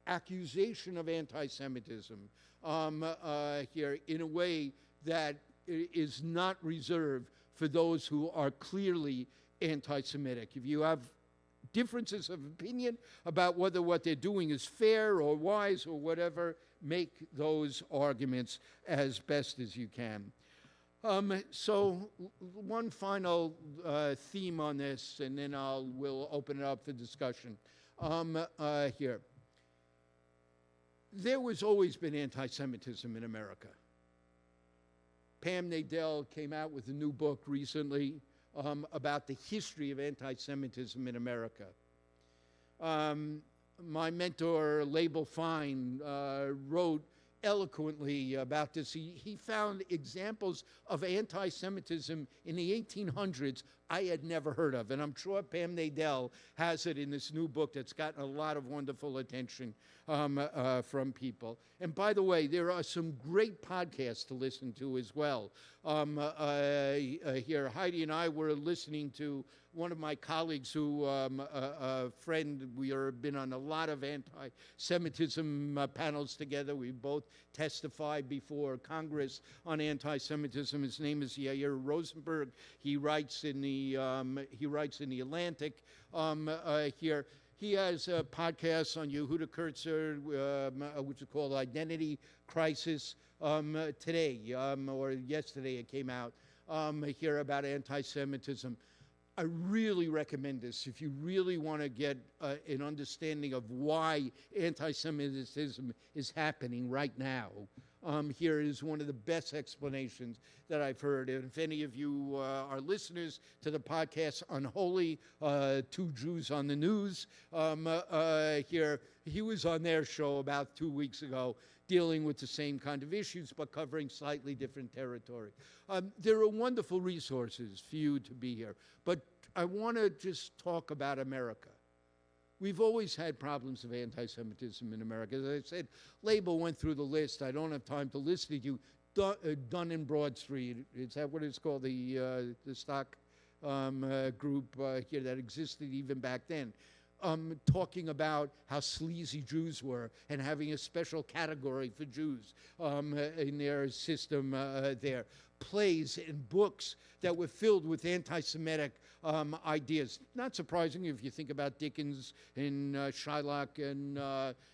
accusation of anti-Semitism here in a way that is not reserved for those who are clearly anti-Semitic. If you have differences of opinion about whether what they're doing is fair or wise or whatever, make those arguments as best as you can. So one final theme on this, and then we'll open it up for discussion here. There was always been anti-Semitism in America. Pam Nadell came out with a new book recently about the history of anti-Semitism in America. My mentor, Label Fine, wrote eloquently about this. He found examples of anti-Semitism in the 1800s I had never heard of, and I'm sure Pam Nadell has it in this new book that's gotten a lot of wonderful attention from people. And by the way, there are some great podcasts to listen to as well. Here, Heidi and I were listening to one of my colleagues who, a friend, we have been on a lot of anti-Semitism panels together. We both testified before Congress on anti-Semitism. His name is Yair Rosenberg. He writes in the Atlantic here. He has a podcast on Yehuda Kurtzer, which is called Identity Crisis. Today, or yesterday it came out here about anti-Semitism. I really recommend this if you really want to get an understanding of why anti-Semitism is happening right now. Here is one of the best explanations that I've heard. And if any of you are listeners to the podcast Unholy, Two Jews on the News, here, he was on their show about 2 weeks ago dealing with the same kind of issues, but covering slightly different territory. There are wonderful resources for you to be here, but I want to just talk about America. We've always had problems of anti-Semitism in America. As I said, Label went through the list. I don't have time to list it. You Dun and Bradstreet, is that what it's called? The stock group here that existed even back then. Talking about how sleazy Jews were and having a special category for Jews in their system there. Plays and books that were filled with anti-Semitic ideas. Not surprising if you think about Dickens and Shylock and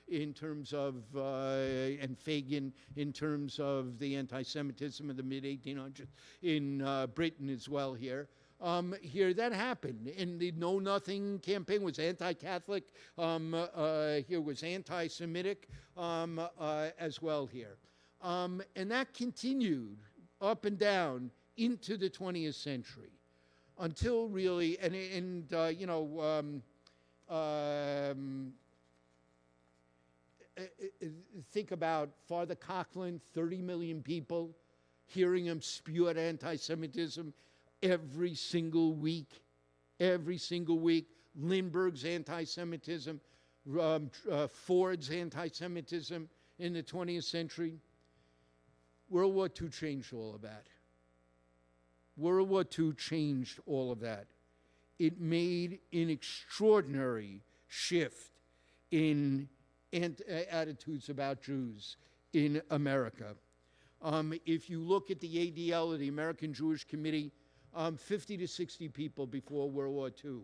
in terms of, and Fagin in terms of the anti-Semitism of the mid-1800s in Britain as well here. Here that happened, and the Know Nothing campaign was anti-Catholic, here was anti-Semitic as well here. And that continued up and down into the 20th century until really, think about Father Coughlin, 30 million people, hearing him spew at anti-Semitism every single week. Lindbergh's anti-Semitism, Ford's anti-Semitism in the 20th century. World War II changed all of that. World War II changed all of that. it made an extraordinary shift in attitudes about Jews in America. If you look at the ADL, or the American Jewish Committee, 50 to 60 people before World War II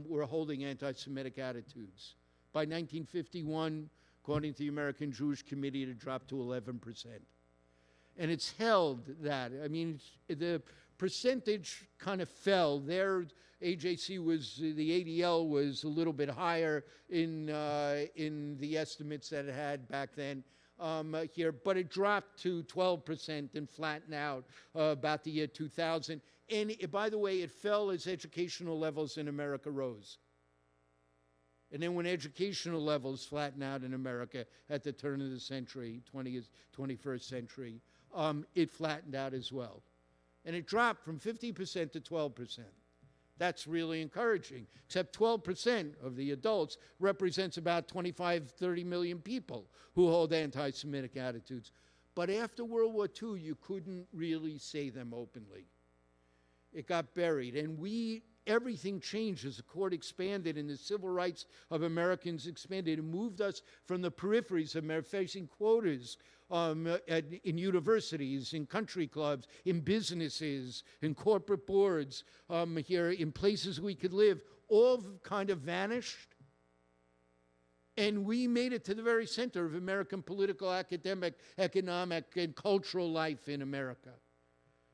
were holding anti-Semitic attitudes. By 1951, according to the American Jewish Committee, it had dropped to 11%. And it's held that. I mean, the percentage kind of fell. Their AJC was, the ADL was a little bit higher in the estimates that it had back then here, but it dropped to 12% and flattened out about the year 2000. And by the way, it fell as educational levels in America rose. And then when educational levels flattened out in America at the turn of the century, 21st century, it flattened out as well. And it dropped from 50% to 12%. That's really encouraging, except 12% of the adults represents about 25, 30 million people who hold anti-Semitic attitudes. But after World War II, you couldn't really say them openly. It got buried, and everything changed as the court expanded and the civil rights of Americans expanded and moved us from the peripheries of facing quotas in universities, in country clubs, in businesses, in corporate boards, here in places we could live, all kind of vanished. And we made it to the very center of American political, academic, economic, and cultural life in America.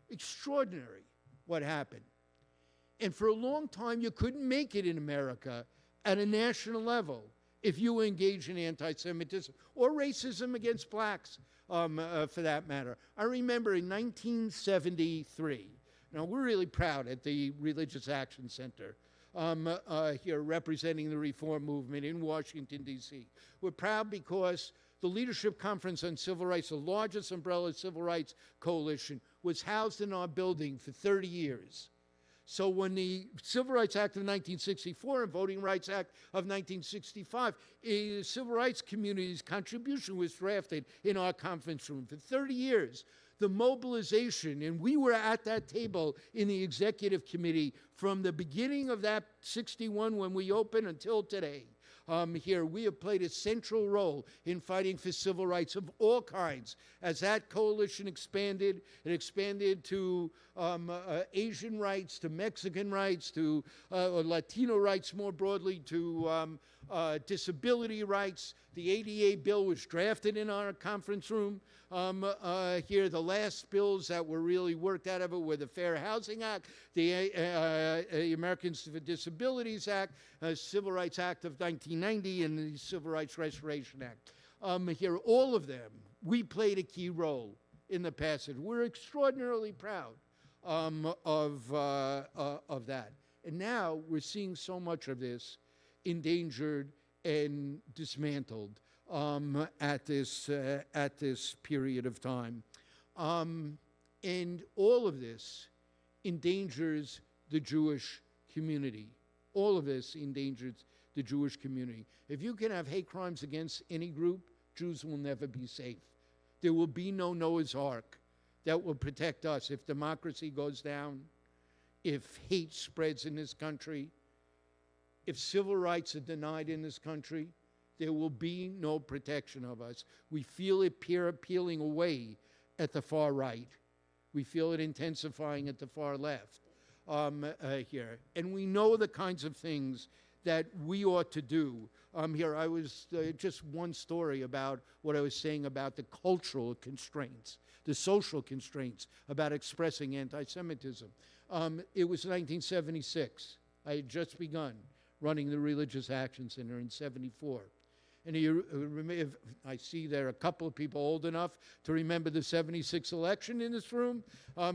Extraordinary what happened. And for a long time, you couldn't make it in America at a national level if you were engaged in anti-Semitism or racism against blacks, for that matter. I remember in 1973, now we're really proud at the Religious Action Center here representing the Reform Movement in Washington, D.C. We're proud because the Leadership Conference on Civil Rights, the largest umbrella civil rights coalition, was housed in our building for 30 years. So when the Civil Rights Act of 1964 and Voting Rights Act of 1965, the civil rights community's contribution was drafted in our conference room for 30 years. The mobilization, and we were at that table in the executive committee from the beginning of that 61 when we opened until today. Here, we have played a central role in fighting for civil rights of all kinds. As that coalition expanded, it expanded to Asian rights, to Mexican rights, to Latino rights more broadly, to disability rights. The ADA bill was drafted in our conference room. Here, the last bills that were really worked out of it were the Fair Housing Act, the Americans with Disabilities Act, Civil Rights Act of 1990, and the Civil Rights Restoration Act. Here, all of them, we played a key role in the passage. We're extraordinarily proud of that. And now we're seeing so much of this endangered and dismantled at this period of time. And all of this endangers the Jewish community. All of this endangers the Jewish community. If you can have hate crimes against any group, Jews will never be safe. There will be no Noah's Ark that will protect us if democracy goes down, if hate spreads in this country, if civil rights are denied in this country. There will be no protection of us. We feel it peeling away at the far right. We feel it intensifying at the far left here. And we know the kinds of things that we ought to do. Here, I was just one story about what I was saying about the cultural constraints, the social constraints about expressing anti-Semitism. It was 1976. I had just begun running the Religious Action Center in 74. And I see there are a couple of people old enough to remember the 76 election in this room.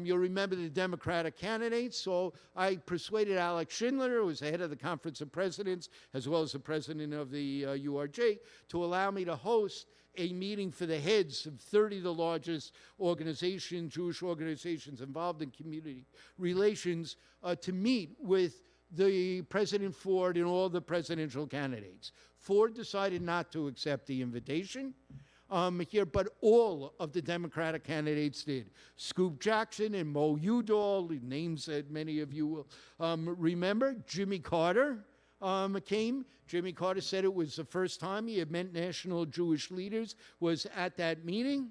You'll remember the Democratic candidates. So I persuaded Alex Schindler, who was the head of the Conference of Presidents, as well as the president of the URJ, to allow me to host a meeting for the heads of 30 of the largest organizations, Jewish organizations involved in community relations, to meet with the President Ford and all the presidential candidates. Ford decided not to accept the invitation. here, but all of the Democratic candidates did. Scoop Jackson and Mo Udall, names that many of you will remember. Jimmy Carter came. Jimmy Carter said it was the first time he had met national Jewish leaders, was at that meeting.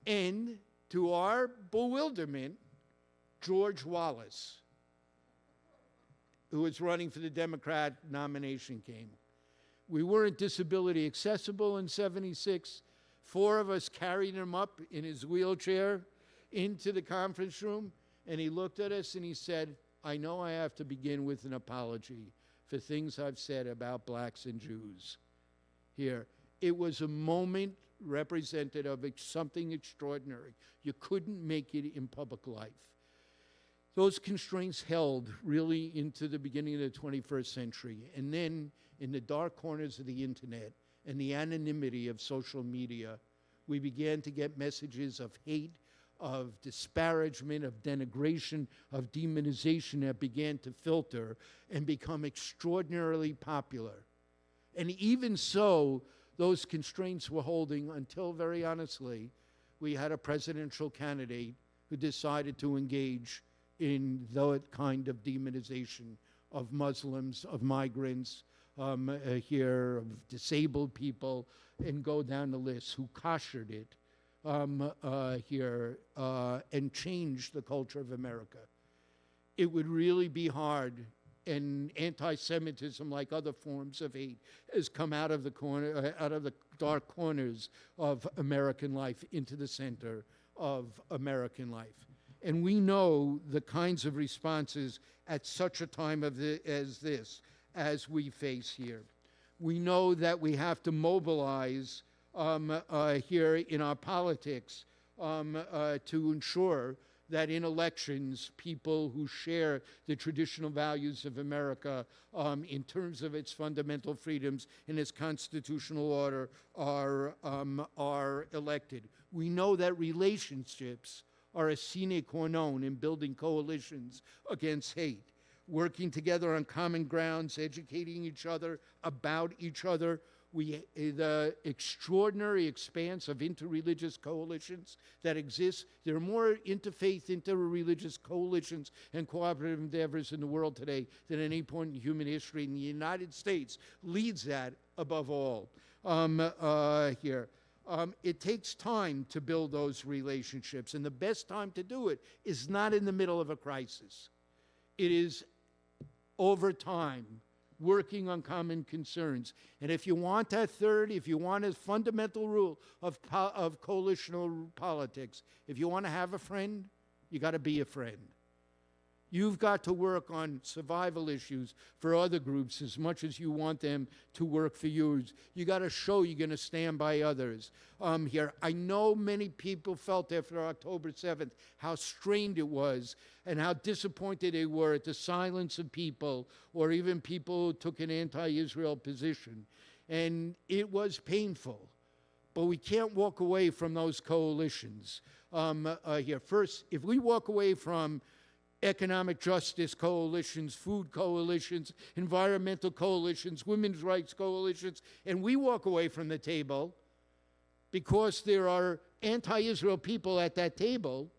And to our bewilderment, George Wallace, who was running for the Democrat nomination, came. We weren't disability accessible in '76. 4 of us carried him up in his wheelchair into the conference room, and he looked at us and he said, I know I have to begin with an apology for things I've said about blacks and Jews. Here, it was a moment representative of something extraordinary. You couldn't make it in public life. Those constraints held really into the beginning of the 21st century. And then in the dark corners of the internet and the anonymity of social media, we began to get messages of hate, of disparagement, of denigration, of demonization that began to filter and become extraordinarily popular. And even so, those constraints were holding until, very honestly, we had a presidential candidate who decided to engage in that kind of demonization of Muslims, of migrants, here, of disabled people, and go down the list, who koshered it here and changed the culture of America. It would really be hard, and anti-Semitism, like other forms of hate, has come out of the dark corners of American life into the center of American life. And we know the kinds of responses at such a time as this, as we face here. We know that we have to mobilize here in our politics to ensure that in elections, people who share the traditional values of America in terms of its fundamental freedoms and its constitutional order are elected. We know that relationships are a sine qua non in building coalitions against hate, working together on common grounds, educating each other about each other. The extraordinary expanse of interreligious coalitions that exist. There are more interfaith, interreligious coalitions and cooperative endeavors in the world today than at any point in human history, and the United States leads that above all here. It takes time to build those relationships, and the best time to do it is not in the middle of a crisis. It is over time, working on common concerns. And if you want that third, if you want a fundamental rule of coalitional politics, if you want to have a friend, you got to be a friend. You've got to work on survival issues for other groups as much as you want them to work for yours. You got to show you're going to stand by others here. I know many people felt after October 7th how strained it was and how disappointed they were at the silence of people, or even people who took an anti-Israel position. And it was painful. But we can't walk away from those coalitions here. First, if we walk away from economic justice coalitions, food coalitions, environmental coalitions, women's rights coalitions, and we walk away from the table because there are anti-Israel people at that table,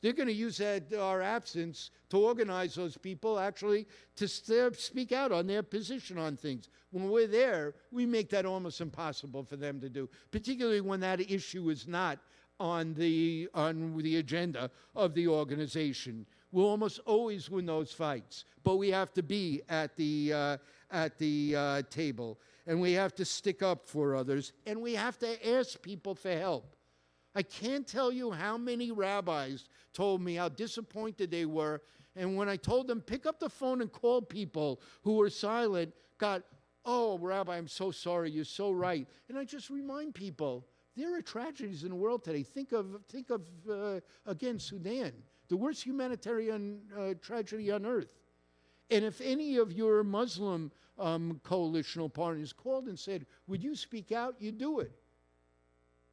they're going to use our absence to organize those people actually to speak out on their position on things. When we're there, we make that almost impossible for them to do, particularly when that issue is not on the agenda of the organization. We'll almost always win those fights, but we have to be at the table, and we have to stick up for others, and we have to ask people for help. I can't tell you how many rabbis told me how disappointed they were, and when I told them, pick up the phone and call people who were silent, oh, Rabbi, I'm so sorry, you're so right. And I just remind people, there are tragedies in the world today. Think of again, Sudan, the worst humanitarian tragedy on earth. And if any of your Muslim coalitional partners called and said, would you speak out, you do it.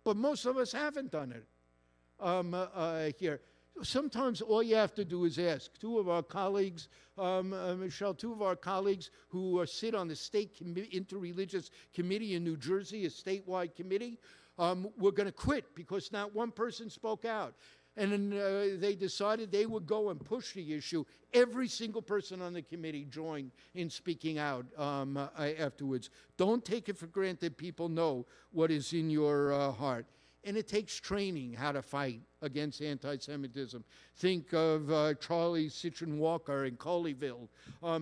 But most of us haven't done it here. Sometimes all you have to do is ask. Two of our colleagues, Michelle, two of our colleagues who sit on the state interreligious committee in New Jersey, a statewide committee, were going to quit because not one person spoke out. And then they decided they would go and push the issue. Every single person on the committee joined in speaking out afterwards. Don't take it for granted people know what is in your heart. And it takes training how to fight against anti-Semitism. Think of Charlie Citron Walker in Colleyville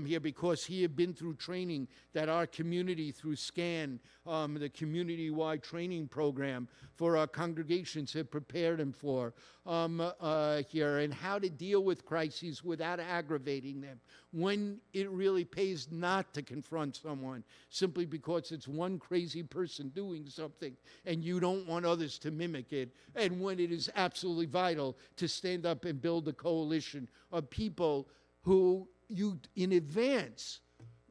here, because he had been through training that our community, through SCAN, the community-wide training program for our congregations, had prepared him for here, and how to deal with crises without aggravating them, when it really pays not to confront someone simply because it's one crazy person doing something and you don't want others to mimic it, and when it is absolutely vital to stand up and build a coalition of people who you in advance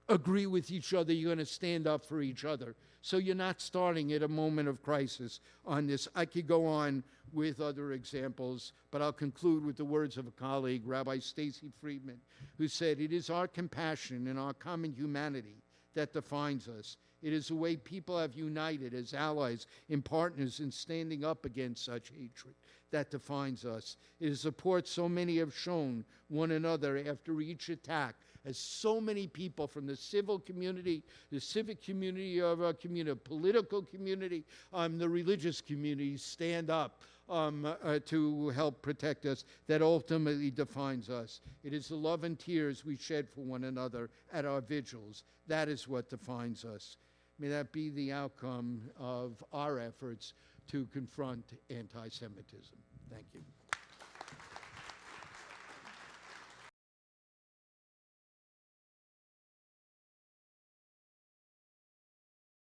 agree with each other you're going to stand up for each other, so you're not starting at a moment of crisis on this. I could go on with other examples, but I'll conclude with the words of a colleague, Rabbi Stacy Friedman, who said, "It is our compassion and our common humanity that defines us. It is the way people have united as allies and partners in standing up against such hatred that defines us. It is support so many have shown one another after each attack, as so many people from the civil community, the civic community of our community, political community, the religious community stand up to help protect us, that ultimately defines us. It is the love and tears we shed for one another at our vigils. That is what defines us." May that be the outcome of our efforts to confront anti-Semitism. Thank you.